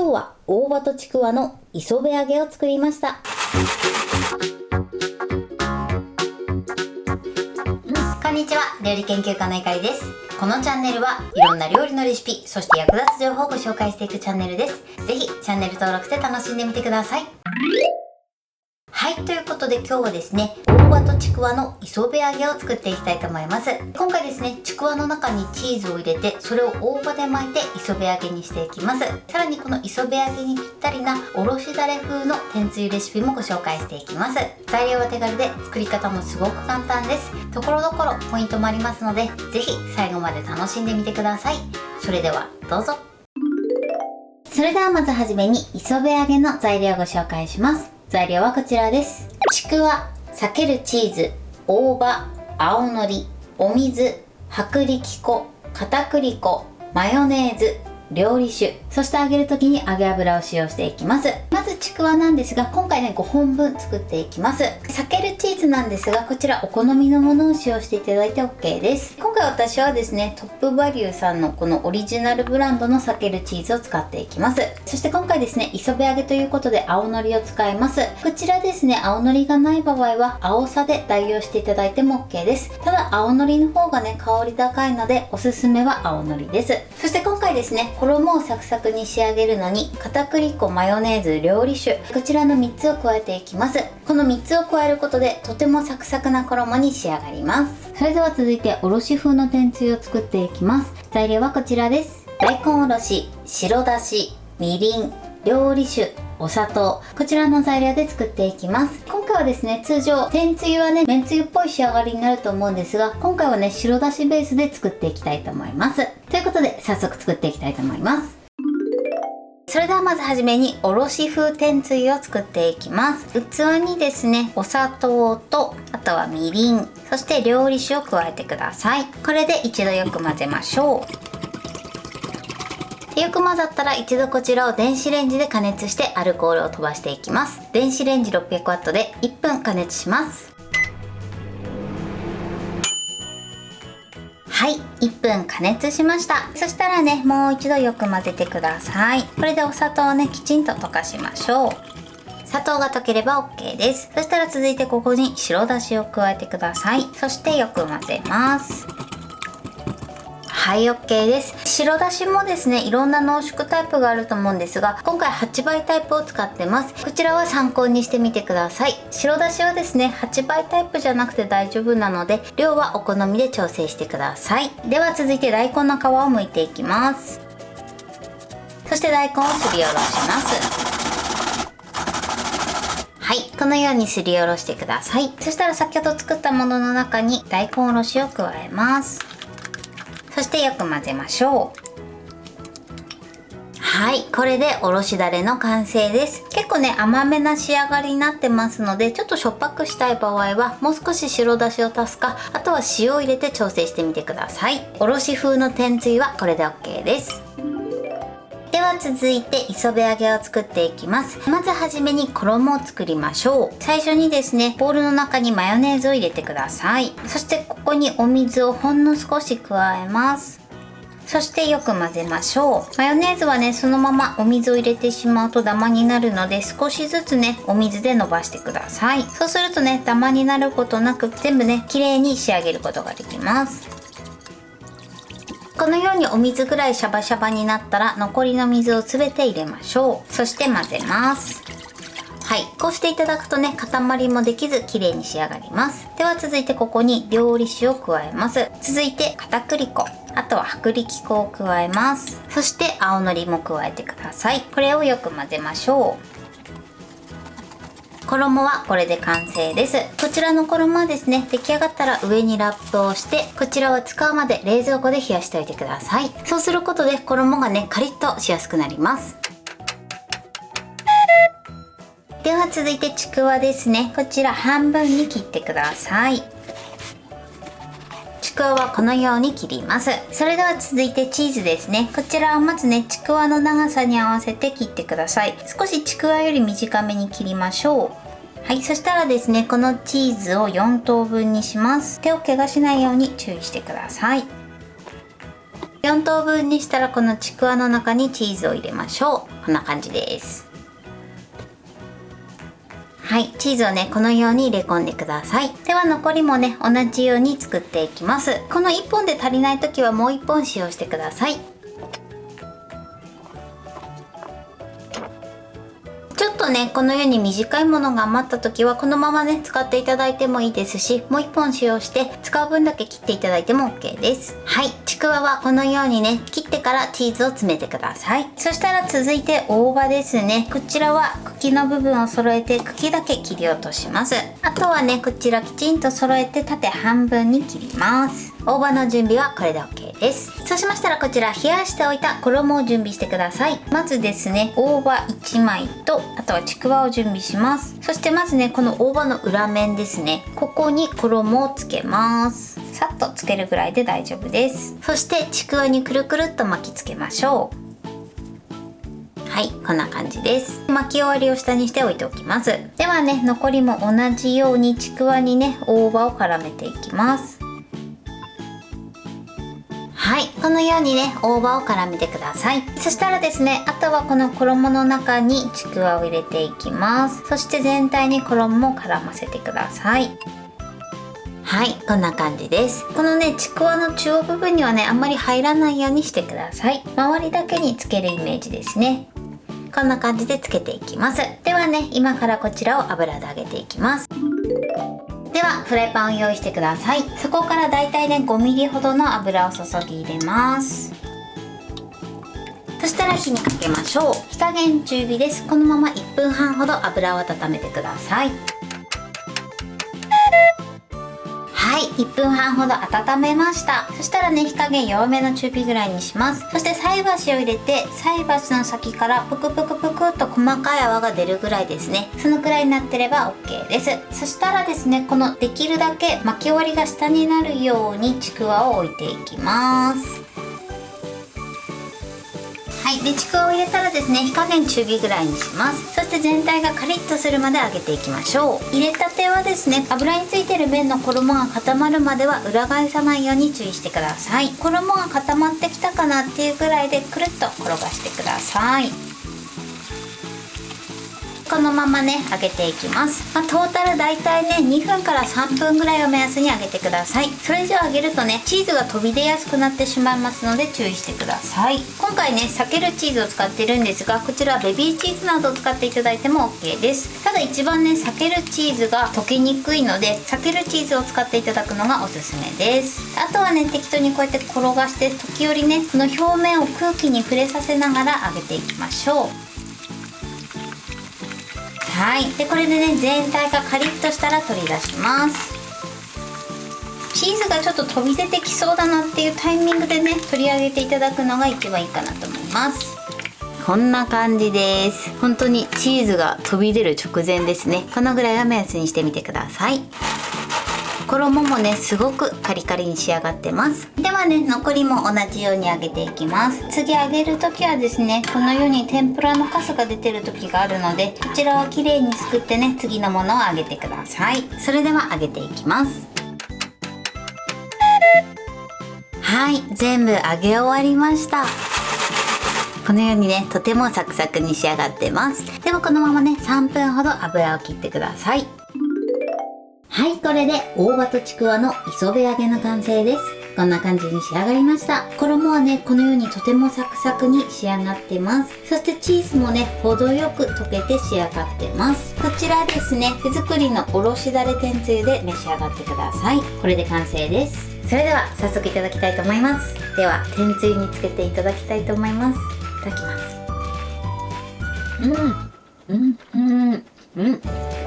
今日は大葉とちくわの磯辺揚げを作りました。こんにちは、料理研究家のいかりです。このチャンネルはいろんな料理のレシピ、そして役立つ情報をご紹介していくチャンネルです。ぜひチャンネル登録して楽しんでみてください。はい、ということで今日はですね、大葉とちくわの磯辺揚げを作っていきたいと思います。今回ですね、ちくわの中にチーズを入れて、それを大葉で巻いて磯辺揚げにしていきます。さらにこの磯辺揚げにぴったりなおろしだれ風の天つゆレシピもご紹介していきます。材料は手軽で作り方もすごく簡単です。ところどころポイントもありますので、ぜひ最後まで楽しんでみてください。それではどうぞ。それではまずはじめに磯辺揚げの材料をご紹介します。材料はこちらです。ちくわ、裂けるチーズ、大葉、青のり、お水、薄力粉、片栗粉、マヨネーズ、料理酒、そして揚げる時に揚げ油を使用していきます。まずちくわなんですが、今回ね5本分作っていきます。裂けるチーズなんですが、こちらお好みのものを使用していただいて OK です。今回私はですね、トップバリューさんのこのオリジナルブランドの裂けるチーズを使っていきます。そして今回ですね、磯辺揚げということで青のりを使います。こちらですね、青のりがない場合は青さで代用していただいても OK です。ただ青のりの方がね香り高いのでおすすめは青のりです。そして今回ですね、衣をサクサクに仕上げるのに片栗粉、マヨネーズ、料理酒、こちらの3つを加えていきます。この3つを加えることでとてもサクサクな衣に仕上がります。それでは続いておろし風の天つゆを作っていきます。材料はこちらです。大根おろし、白だし、みりん、料理酒、お砂糖、こちらの材料で作っていきます。今回はですね、通常天つゆはねめんつゆっぽい仕上がりになると思うんですが、今回はね白だしベースで作っていきたいと思います。ということで早速作っていきたいと思います。それではまずはじめにおろし風天つゆを作っていきます。器にですね、お砂糖とあとはみりん、そして料理酒を加えてください。これで一度よく混ぜましょう。よく混ざったら一度こちらを電子レンジで加熱してアルコールを飛ばしていきます。電子レンジ 600W で1分加熱します。はい、1分加熱しました。そしたらね、もう一度よく混ぜてください。これでお砂糖をね、きちんと溶かしましょう。砂糖が溶ければ OK です。そしたら続いてここに白だしを加えてください。そしてよく混ぜます。はい、 OK です。白だしもですね、いろんな濃縮タイプがあると思うんですが、今回8倍タイプを使ってます。こちらは参考にしてみてください。白だしはですね、8倍タイプじゃなくて大丈夫なので、量はお好みで調整してください。では続いて大根の皮を剥いていきます。そして大根をすりおろします。はい、このようにすりおろしてください。そしたら先ほど作ったものの中に大根おろしを加えます。そしてよく混ぜましょう。はい、これでおろしだれの完成です。結構ね甘めな仕上がりになってますので、ちょっとしょっぱくしたい場合はもう少し白だしを足すか、あとは塩を入れて調整してみてください。おろし風の天つゆはこれで OK です。では続いて磯辺揚げを作っていきます。まずはじめに衣を作りましょう。最初にですね、ボウルの中にマヨネーズを入れてください。そしてここにお水をほんの少し加えます。そしてよく混ぜましょう。マヨネーズはね、そのままお水を入れてしまうとダマになるので、少しずつねお水で伸ばしてください。そうするとねダマになることなく全部ね綺麗に仕上げることができます。このようにお水ぐらいシャバシャバになったら残りの水を全て入れましょう。そして混ぜます。はい、こうしていただくとね塊もできず綺麗に仕上がります。では続いてここに料理酒を加えます。続いて片栗粉、あとは薄力粉を加えます。そして青のりも加えてください。これをよく混ぜましょう。衣はこれで完成です。こちらの衣はですね、出来上がったら上にラップをして、こちらは使うまで冷蔵庫で冷やしておいてください。そうすることで衣がねカリッとしやすくなります。では続いてちくわですね、こちら半分に切ってください。ちくわはこのように切ります。それでは続いてチーズですね、こちらはまずねちくわの長さに合わせて切ってください。少しちくわより短めに切りましょう。はい、そしたらですね、このチーズを4等分にします。手を怪我しないように注意してください。4等分にしたらこのちくわの中にチーズを入れましょう。こんな感じです。はい、チーズをねこのように入れ込んでください。では残りもね同じように作っていきます。この1本で足りない時はもう1本使用してください。ちょっとねこのように短いものが余った時はこのままね使っていただいてもいいですし、もう1本使用して使う分だけ切っていただいても OK です。はい、ちくわはこのようにね切ってからチーズを詰めてください。そしたら続いて大葉ですね。こちらは茎の部分を揃えて茎だけ切り落とします。あとはねこちらきちんと揃えて縦半分に切ります。大葉の準備はこれで OK です。そうしましたらこちら冷やしておいた衣を準備してください。まずですね大葉1枚とあとはちくわを準備します。そしてまずねこの大葉の裏面ですね、ここに衣をつけます。さっとつけるぐらいで大丈夫です。そしてちくわにくるくるっと巻きつけましょう。はい、こんな感じです。巻き終わりを下にして置いておきます。ではね残りも同じようにちくわにね大葉を絡めていきます。はい、このようにね大葉を絡めてください。そしたらですねあとはこの衣の中にちくわを入れていきます。そして全体に衣も絡ませてください。はい、こんな感じです。このねちくわの中央部分にはねあんまり入らないようにしてください。周りだけにつけるイメージですね。こんな感じでつけていきます。ではね今からこちらを油で揚げていきます。ではフライパンを用意してください。そこからだいたいね 5mm ほどの油を注ぎ入れます。そしたら火にかけましょう。火加減中火です。このまま1分半ほど油を温めてください。はい、1分半ほど温めました。そしたらね火加減弱めの中火ぐらいにします。そして菜箸を入れて菜箸の先からぷくぷくぷくっと細かい泡が出るぐらいですね。そのくらいになってれば OK です。そしたらですねこのできるだけ巻き終わりが下になるようにちくわを置いていきます。はい、でちくわを入れたらですね火加減中火ぐらいにします。そして全体がカリッとするまで揚げていきましょう。入れたてはですね油についてる面の衣が固まるまでは裏返さないように注意してください。衣が固まってきたかなっていうぐらいでくるっと転がしてください。このままね揚げていきます。トータルだいたいね2分から3分ぐらいを目安に揚げてください。それ以上揚げるとねチーズが飛び出やすくなってしまいますので注意してください。今回ね避けるチーズを使ってるんですが、こちらベビーチーズなどを使っていただいても OK です。ただ一番ね避けるチーズが溶けにくいので避けるチーズを使っていただくのがおすすめです。あとはね適当にこうやって転がして時折ねその表面を空気に触れさせながら揚げていきましょう。はい、でこれでね全体がカリッとしたら取り出します。チーズがちょっと飛び出てきそうだなっていうタイミングでね取り上げていただくのが一番いいかなと思います。こんな感じです。本当にチーズが飛び出る直前ですね。このぐらいを目安にしてみてください。衣もねすごくカリカリに仕上がってます。ではね残りも同じように揚げていきます。次揚げる時はですねこのように天ぷらのカスが出てる時があるのでこちらはきれいにすくってね次のものを揚げてください。それでは揚げていきます。はい、全部揚げ終わりました。このようにねとてもサクサクに仕上がってます。ではこのままね3分ほど油を切ってください。はい、これで大葉とちくわの磯辺揚げの完成です。こんな感じに仕上がりました。衣はねこのようにとてもサクサクに仕上がってます。そしてチーズもね程よく溶けて仕上がってます。こちらですね手作りのおろしだれ天つゆで召し上がってください。これで完成です。それでは早速いただきたいと思います。では天つゆにつけていただきたいと思います。いただきます。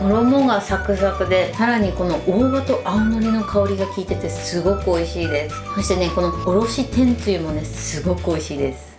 衣がサクサクで、さらにこの大葉と青のりの香りが効いててすごく美味しいです。そしてねこのおろし天つゆもねすごく美味しいです。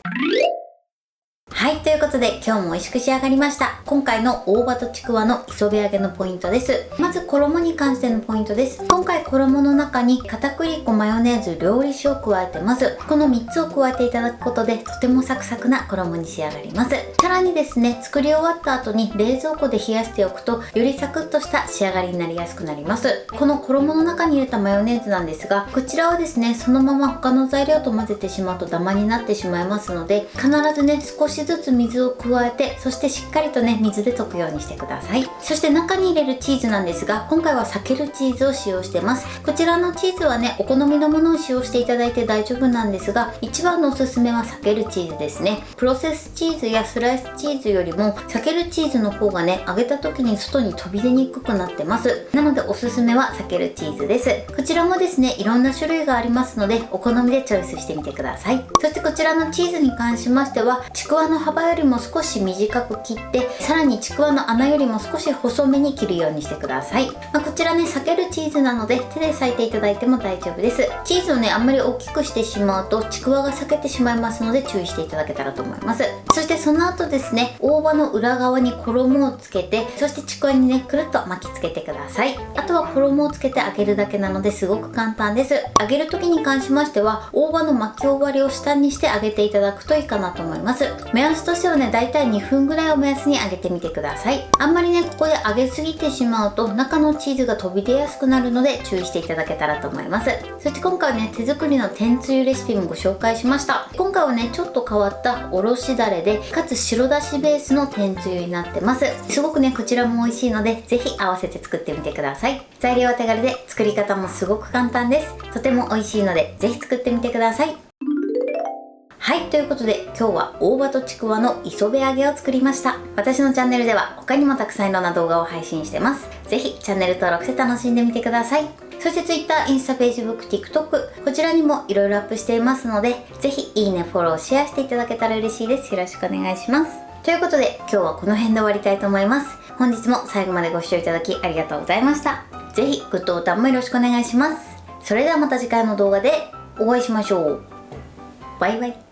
はい、ということでで今日も美味しく仕上がりました。今回の大葉とちくわの磯辺揚げのポイントです。まず衣に関してのポイントです。今回衣の中に片栗粉、マヨネーズ、料理酒を加えてます。この3つを加えていただくことでとてもサクサクな衣に仕上がります。さらにですね、作り終わった後に冷蔵庫で冷やしておくとよりサクッとした仕上がりになりやすくなります。この衣の中に入れたマヨネーズなんですが、こちらはですね、そのまま他の材料と混ぜてしまうとダマになってしまいますので、必ずね少しずつ水を加えて、そしてしっかりとね水で溶くようにしてください。そして中に入れるチーズなんですが、今回は避けるチーズを使用してます。こちらのチーズはねお好みのものを使用していただいて大丈夫なんですが、一番のおすすめは避けるチーズですね。プロセスチーズやスライスチーズよりも避けるチーズの方がね揚げた時に外に飛び出にくくなってます。なのでおすすめは避けるチーズです。こちらもですねいろんな種類がありますので、お好みでチョイスしてみてください。そしてこちらのチーズに関しましては、ちくわの幅よりも少し短く切って、さらにちくわの穴よりも少し細めに切るようにしてください。こちらね避けるチーズなので手で裂いていただいても大丈夫です。チーズをねあんまり大きくしてしまうとちくわが裂けてしまいますので注意していただけたらと思います。そしてその後ですね、大葉の裏側に衣をつけて、そしてちくわにねくるっと巻きつけてください。あとは衣をつけて揚げるだけなのですごく簡単です。揚げる時に関しましては大葉の巻き終わりを下にして揚げていただくといいかなと思います。目安としてはねだいたい2分ぐらいを目安に揚げてみてください。あんまりねここで揚げすぎてしまうと中のチーズが飛び出やすくなるので注意していただけたらと思います。そして今回はね手作りの天つゆレシピもご紹介しました。今回はねちょっと変わったおろしだれでかつ白だしベースの天つゆになってます。すごくねこちらも美味しいのでぜひ合わせて作ってみてください。材料は手軽で作り方もすごく簡単です。とても美味しいのでぜひ作ってみてください。はい、ということで今日は大葉とちくわの磯辺揚げを作りました。私のチャンネルでは他にもたくさんいろんな動画を配信してます。ぜひチャンネル登録して楽しんでみてください。そして Twitter、インスタ、Facebook、TikTok こちらにもいろいろアップしていますので、ぜひいいね、フォロー、シェアしていただけたら嬉しいです。よろしくお願いします。ということで今日はこの辺で終わりたいと思います。本日も最後までご視聴いただきありがとうございました。ぜひグッドボタンもよろしくお願いします。それではまた次回の動画でお会いしましょう。バイバイ。